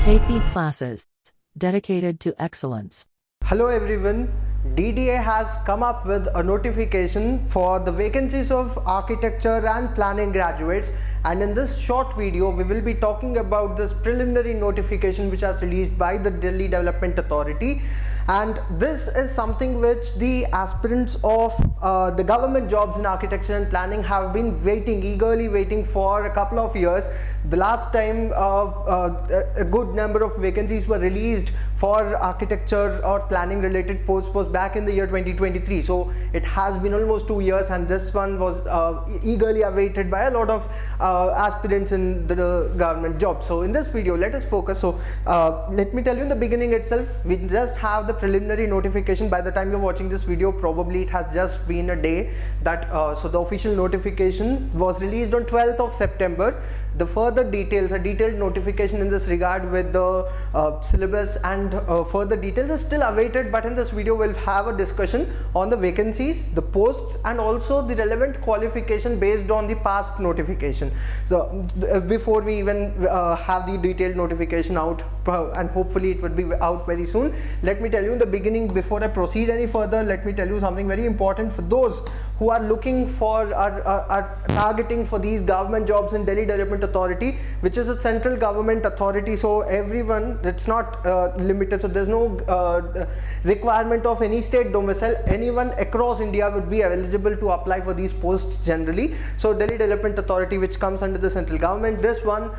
KP classes dedicated to excellence. Hello everyone, DDA has come up with a notification for the vacancies of architecture and planning graduates, and in this short video we will be talking about this preliminary notification which was released by the Delhi Development Authority. And this is something which the aspirants of the government jobs in architecture and planning have been eagerly waiting for a couple of years. The last time a good number of vacancies were released for architecture or planning related posts was back in the year 2023. So it has been almost 2 years, and this one was eagerly awaited by a lot of aspirants in the government job. So in this video, let us focus. So let me tell you in the beginning itself, we just have the preliminary notification. By the time you're watching this video, probably it has just been a day that so the official notification was released on 12th of September. The further details, a detailed notification in this regard with the syllabus and further details is still awaited, but in this video we'll have a discussion on the vacancies, the posts, and also the relevant qualification based on the past notification. So before we even have the detailed notification out, and hopefully it would be out very soon, let me tell you in the beginning, before I proceed any further, let me tell you something very important for those who are looking for are targeting for these government jobs in Delhi Development Authority, which is a central government authority. So everyone, it's not limited, so there's no requirement of any state domicile. Anyone across India would be eligible to apply for these posts generally. So Delhi Development Authority, which comes under the central government, this one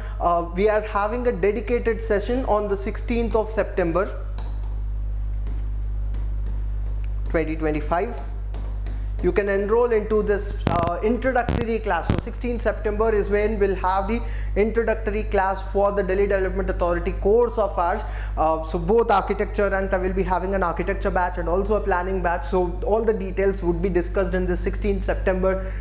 we are having a dedicated session on the 16th of September 2025. You can enroll into this introductory class. So 16th September is when we'll have the introductory class for the Delhi Development Authority course of ours. So both architecture, and I will be having an architecture batch and also a planning batch. So all the details would be discussed in the 16th September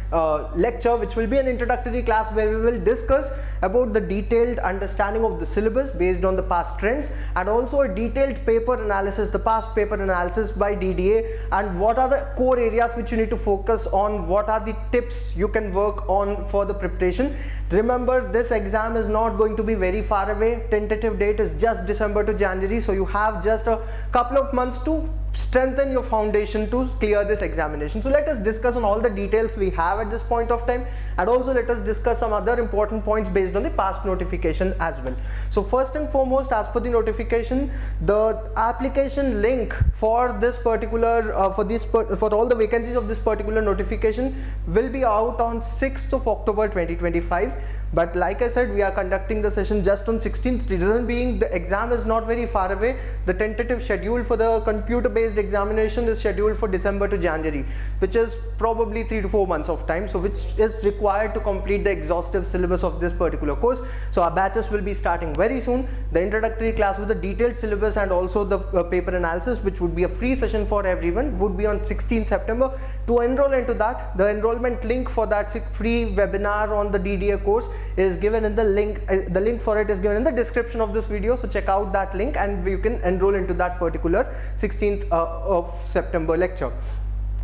lecture, which will be an introductory class where we will discuss about the detailed understanding of the syllabus based on the past trends, and also a detailed paper analysis, the past paper analysis by DDA, and what are the core areas which you need to focus on, what are the tips you can work on for the preparation. Remember, this exam is not going to be very far away. Tentative date is just December to January, so you have just a couple of months to strengthen your foundation to clear this examination. So let us discuss on all the details we have at this point of time, and also let us discuss some other important points based on the past notification as well. So first and foremost, as per the notification, the application link for this particular for all the vacancies of this particular notification will be out on 6th of October 2025. But like I said, we are conducting the session just on 16th. Reason being, the exam is not very far away. The tentative schedule for the computer-based examination is scheduled for December to January, which is probably 3 to 4 months of time. So which is required to complete the exhaustive syllabus of this particular course. So our batches will be starting very soon. The introductory class with the detailed syllabus and also the paper analysis, which would be a free session for everyone, would be on 16th September. To enroll into that, the enrollment link for that free webinar on the DDA course is given in the link. The link for it is given in the description of this video, so check out that link and you can enroll into that particular 16th of September lecture.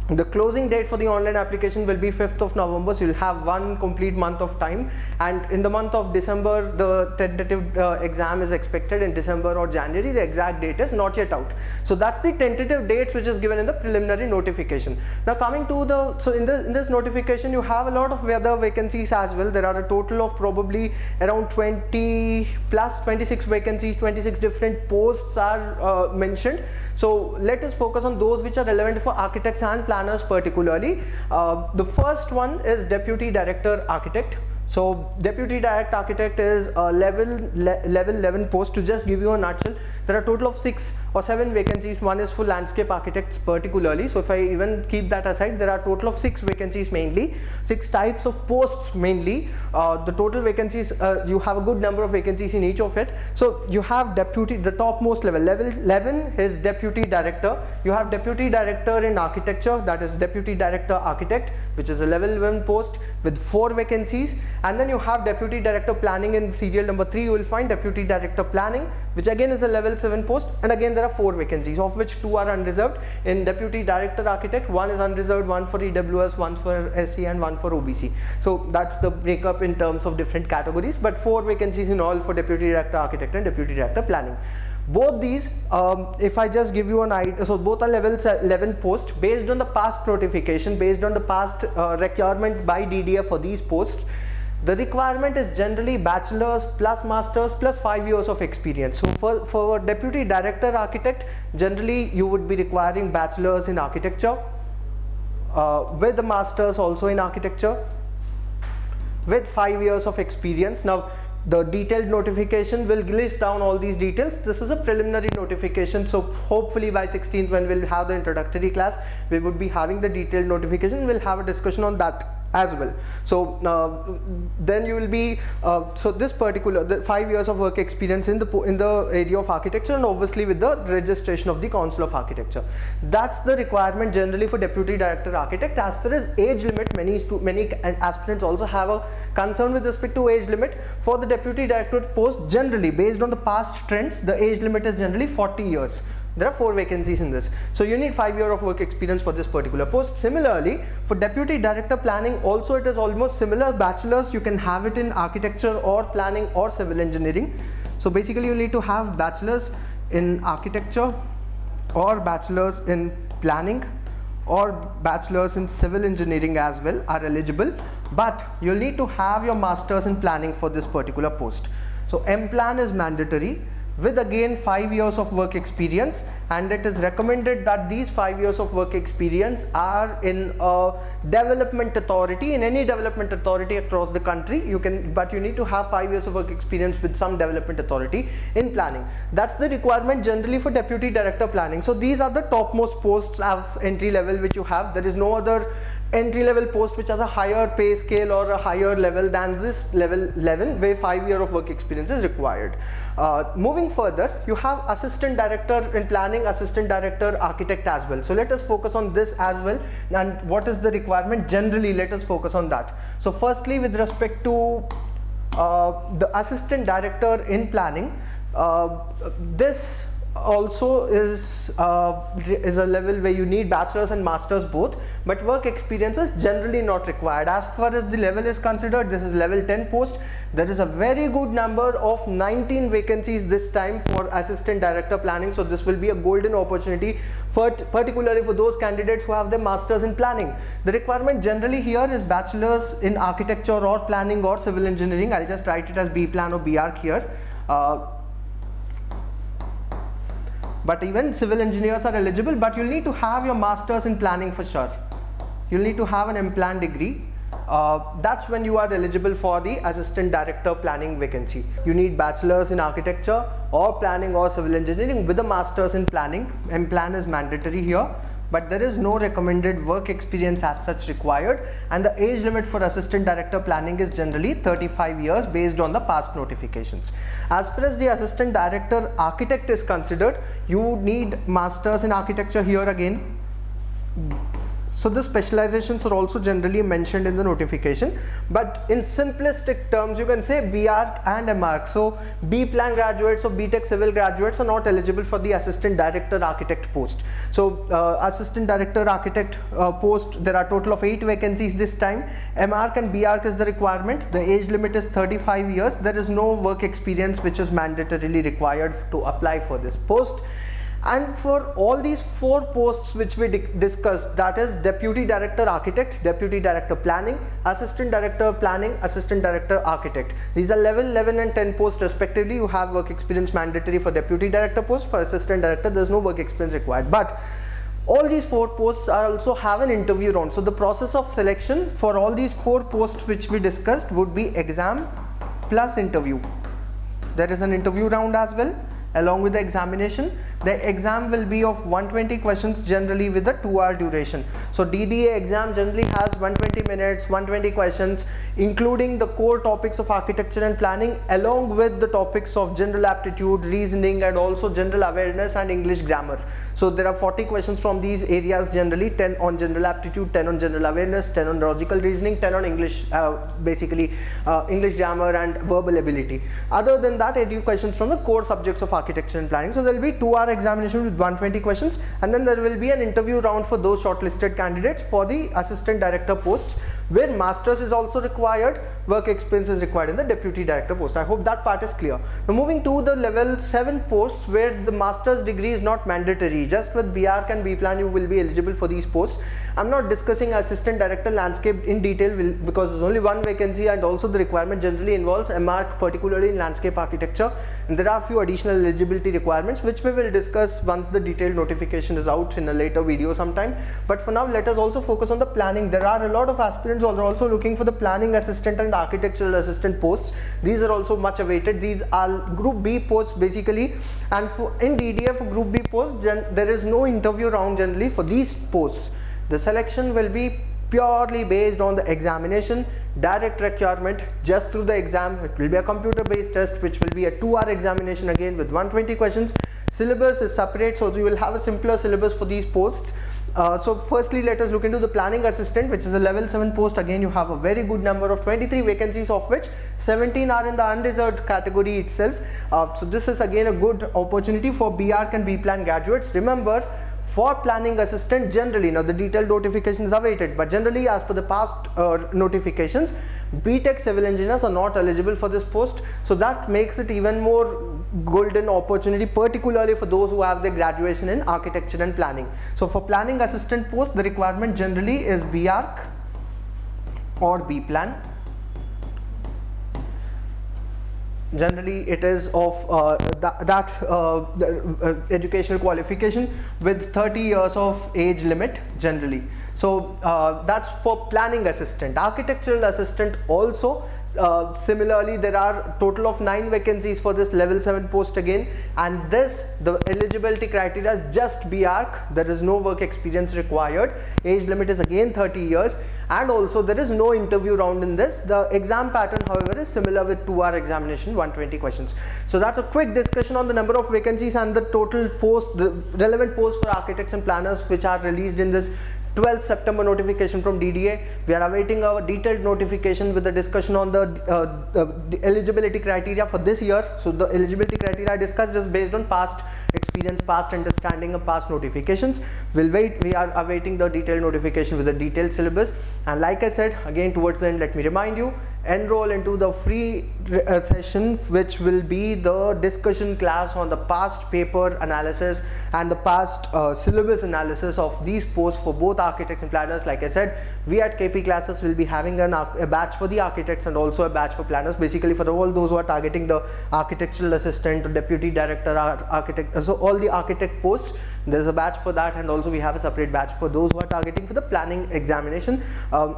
The closing date for the online application will be 5th of November, so you'll have one complete month of time, and in the month of December the tentative exam is expected in December or January. The exact date is not yet out. So that's the tentative dates which is given in the preliminary notification. Now coming to the, so in this notification you have a lot of other vacancies as well. There are a total of probably around 20 plus 26 vacancies, 26 different posts are mentioned. So let us focus on those which are relevant for architects and planners particularly. The first one is Deputy Director Architect. So Deputy Director Architect is a level 11 post. To just give you a nutshell, there are a total of 6 or 7 vacancies. One is for landscape architects particularly. So if I even keep that aside, there are a total of 6 vacancies mainly, 6 types of posts mainly. The total vacancies, you have a good number of vacancies in each of it. So you have deputy, the topmost level 11 is Deputy Director. You have Deputy Director in Architecture, that is Deputy Director Architect, which is a level 11 post with 4 vacancies. And then you have Deputy Director Planning in serial number 3. You will find Deputy Director Planning, which again is a level 7 post, and again there are 4 vacancies, of which 2 are unreserved. In Deputy Director Architect, 1 is unreserved, 1 for EWS, 1 for SC, and 1 for OBC. So that's the breakup in terms of different categories, but 4 vacancies in all for Deputy Director Architect and Deputy Director Planning. Both these, if I just give you an idea, so both are level 11 posts based on the past notification, based on the past requirement by DDA for these posts. The requirement is generally bachelor's plus master's plus 5 years of experience. So for Deputy Director Architect, generally you would be requiring bachelor's in architecture with a master's also in architecture with 5 years of experience. Now the detailed notification will list down all these details. This is a preliminary notification, so hopefully by 16th, when we'll have the introductory class, we would be having the detailed notification. We'll have a discussion on that as well. So then you will be so this particular, the 5 years of work experience in the area of architecture, and obviously with the registration of the Council of Architecture. That's the requirement generally for Deputy Director Architect. As far as age limit, many aspirants also have a concern with respect to age limit. For the Deputy Director post, generally based on the past trends, the age limit is generally 40 years. There are 4 vacancies in this, so you need 5 years of work experience for this particular post. Similarly, for Deputy Director Planning also it is almost similar. Bachelor's, you can have it in architecture or planning or civil engineering. So basically you need to have bachelor's in architecture or bachelor's in planning or bachelor's in civil engineering as well are eligible, but you'll need to have your master's in planning for this particular post. So M-Plan is mandatory, with again 5 years of work experience, and it is recommended that these 5 years of work experience are in a development authority, in any development authority across the country. You can, but you need to have 5 years of work experience with some development authority in planning. That's the requirement generally for Deputy Director Planning. So these are the topmost posts of entry level which you have. There is no other entry level post which has a higher pay scale or a higher level than this level 11, where 5 years of work experience is required. Moving further, you have Assistant Director in Planning, Assistant Director Architect as well. So let us focus on this as well, and what is the requirement generally, let us focus on that. So firstly, with respect to the Assistant Director in Planning, this also is a level where you need bachelor's and master's both, but work experience is generally not required. As far as the level is considered, this is level 10 post. There is a very good number of 19 vacancies this time for Assistant Director Planning, so this will be a golden opportunity particularly for those candidates who have their master's in planning. The requirement generally here is bachelor's in architecture or planning or civil engineering. I'll just write it as B Plan or B Arch here. But even civil engineers are eligible, but you'll need to have your master's in planning for sure. You'll need to have an M-Plan degree. That's when you are eligible for the Assistant Director Planning vacancy. You need bachelor's in architecture or planning or civil engineering with a master's in planning. M-Plan is mandatory here, but there is no recommended work experience as such required, and the age limit for Assistant Director Planning is generally 35 years based on the past notifications. As far as the Assistant Director Architect is considered, you need masters in architecture here again. So the specializations are also generally mentioned in the notification, but in simplistic terms you can say B-Arch and M-Arch. So B-Plan graduates or B-Tech civil graduates are not eligible for the Assistant Director Architect post. So Assistant Director Architect post, there are total of 8 vacancies this time. M-Arch and B-Arch is the requirement. The age limit is 35 years. There is no work experience which is mandatorily required to apply for this post. And for all these 4 posts which we discussed, that is Deputy Director Architect, Deputy Director Planning, Assistant Director Planning, Assistant Director Architect. These are level 11 and 10 posts respectively. You have work experience mandatory for Deputy Director post. For Assistant Director, there is no work experience required. But all these 4 posts are also have an interview round. So the process of selection for all these 4 posts which we discussed would be exam plus interview. There is an interview round as well. along with the examination. The exam will be of 120 questions generally with a 2-hour duration. So DDA exam generally has 120 minutes, 120 questions, including the core topics of architecture and planning, along with the topics of general aptitude, reasoning, and also general awareness and English grammar. So there are 40 questions from these areas generally, 10 on general aptitude, 10 on general awareness, 10 on logical reasoning, 10 on English, English grammar and verbal ability. Other than that, 80 questions from the core subjects of architecture and planning. So there will be 2-hour examination with 120 questions, and then there will be an interview round for those shortlisted candidates for the assistant director posts, where masters is also required, work experience is required in the deputy director post. I hope that part is clear. Now moving to the level 7 posts, where the master's degree is not mandatory. Just with BArch and B-Plan you will be eligible for these posts. I'm not discussing assistant director landscape in detail because there's only one vacancy, and also the requirement generally involves MArch, particularly in landscape architecture, and there are a few additional eligibility requirements which we will discuss once the detailed notification is out in a later video sometime. But for now, let us also focus on the planning. There are a lot of aspirants who are also looking for the planning assistant and architectural assistant posts. These are also much awaited. These are group B posts basically, and in DDA for group B posts there is no interview round generally for these posts. The selection will be purely based on the examination, direct requirement just through the exam. It will be a computer based test which will be a 2-hour examination again with 120 questions. Syllabus is separate, so you will have a simpler syllabus for these posts. So firstly, let us look into the planning assistant, which is a level 7 post. Again, you have a very good number of 23 vacancies, of which 17 are in the unreserved category itself. So this is again a good opportunity for BArch and B-Plan graduates. Remember, for planning assistant generally, now the detailed notification is awaited, but generally as per the past notifications, BTech civil engineers are not eligible for this post. So that makes it even more golden opportunity, particularly for those who have their graduation in architecture and planning. So for planning assistant post, the requirement generally is BArch or B-Plan. Generally it is of educational qualification with 30 years of age limit generally. So that's for planning assistant. Architectural assistant also similarly, there are total of 9 vacancies for this level 7 post again, and the eligibility criteria is just BArch. There is no work experience required. Age limit is again 30 years, and also there is no interview round in this. The exam pattern however is similar with 2-hour examination, 120 questions. So that's a quick discussion on the number of vacancies and the total post, the relevant posts for architects and planners which are released in this 12th September notification from DDA. We are awaiting our detailed notification with the discussion on the eligibility criteria for this year. So the eligibility criteria I discussed is based on past experience, past understanding of past notifications. We are awaiting the detailed notification with the detailed syllabus. And like I said, again towards the end, let me remind you, enroll into the free session which will be the discussion class on the past paper analysis and the past syllabus analysis of these posts for both architects and planners. Like I said, we at KP Classes will be having a batch for the architects and also a batch for planners, basically for all those who are targeting the architectural assistant, deputy director, architect, so all the architect posts. There's a batch for that, and also we have a separate batch for those who are targeting for the planning examination.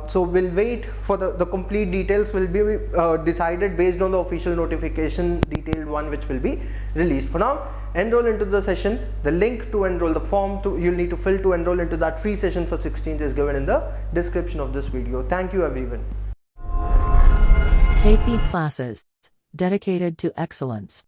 So we'll wait for the complete details will be decided based on the official notification, detailed one which will be released. For now, enroll into the session. The link to enroll, the form you'll need to fill to enroll into that free session for 16th is given in the description of this video. Thank you everyone. KP Classes, dedicated to excellence.